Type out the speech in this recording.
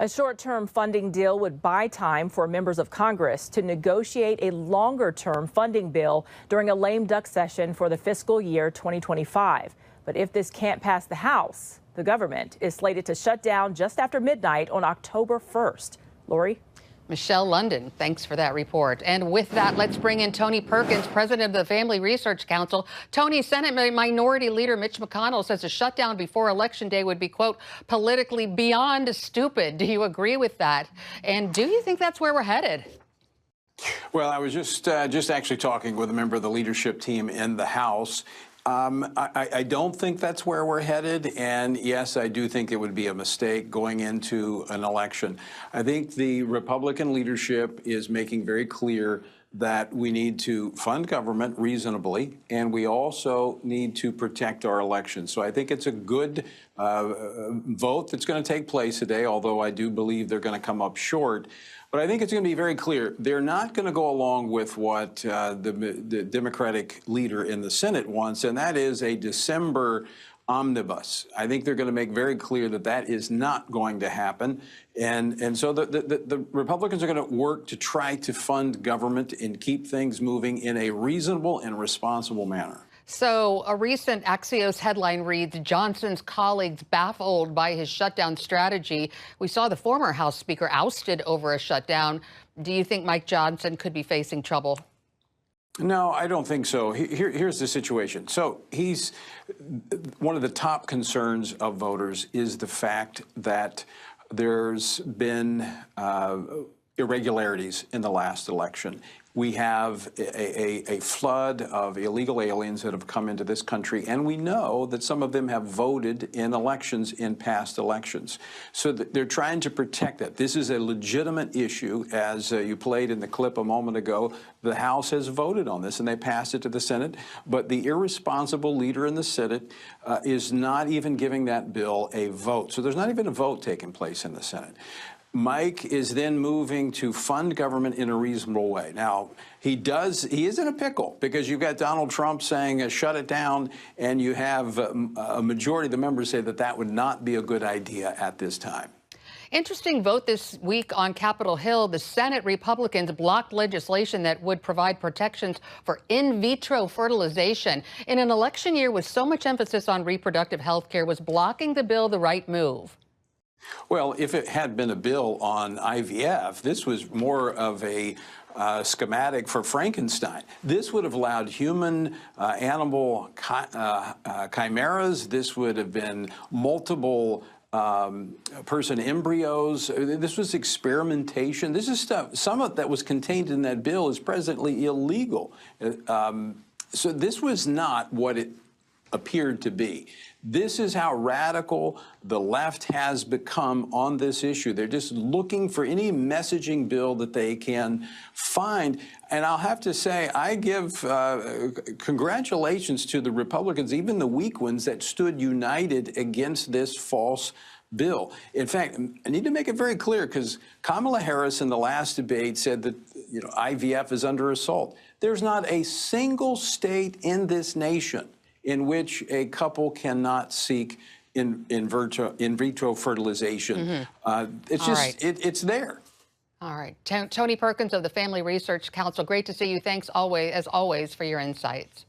A short-term funding deal would buy time for members of Congress to negotiate a longer-term funding bill during a lame duck session for the fiscal year 2025. But if this can't pass the House, the government is slated to shut down just after midnight on October 1st. Lori? Michelle London, thanks for that report. And with that, let's bring in Tony Perkins, president of the Family Research Council. Tony, Senate Minority Leader Mitch McConnell says a shutdown before Election Day would be, quote, politically beyond stupid. Do you agree with that? And do you think that's where we're headed? Well, I was just actually talking with a member of the leadership team in the House. I don't think that's where we're headed. And yes, I do think it would be a mistake going into an election. I think the Republican leadership is making very clear that we need to fund government reasonably, and we also need to protect our elections. So I think it's a good vote that's going to take place today, although I do believe they're going to come up short. But I think it's going to be very clear. They're not going to go along with what the Democratic leader in the Senate wants, and that is a December omnibus. I think they're going to make very clear that that is not going to happen. And so the Republicans are going to work to try to fund government and keep things moving in a reasonable and responsible manner. So a recent Axios headline reads, Johnson's colleagues baffled by his shutdown strategy. We saw the former House Speaker ousted over a shutdown. Do you think Mike Johnson could be facing trouble? No, I don't think so. Here's the situation. So he's one of the top concerns of voters is the fact that there's been irregularities in the last election. We have a flood of illegal aliens that have come into this country, and we know that some of them have voted in elections in past elections. So they're trying to protect that. This is a legitimate issue. As you played in the clip a moment ago, the House has voted on this, and they passed it to the Senate. But the irresponsible leader in the Senate is not even giving that bill a vote. So there's not even a vote taking place in the Senate. Mike is then moving to fund government in a reasonable way. Now, he is in a pickle because you've got Donald Trump saying shut it down, and you have a majority of the members say that that would not be a good idea at this time. Interesting vote this week on Capitol Hill. The Senate Republicans blocked legislation that would provide protections for in vitro fertilization. In an election year with so much emphasis on reproductive health care, was blocking the bill the right move? Well, if it had been a bill on IVF, this was more of a schematic for Frankenstein. This would have allowed human-animal chimeras. This would have been multiple person embryos. This was experimentation. This is stuff, some of that was contained in that bill is presently illegal. So this was not what it appeared to be. This is how radical the left has become on this issue. They're just looking for any messaging bill that they can find. And I'll have to say, I give congratulations to the Republicans, even the weak ones that stood united against this false bill. In fact, I need to make it very clear because Kamala Harris in the last debate said that IVF is under assault. There's not a single state in this nation in which a couple cannot seek in vitro fertilization. It's just, it's there. All right. Tony Perkins of the Family Research Council, great to see you. Thanks as always, for your insights.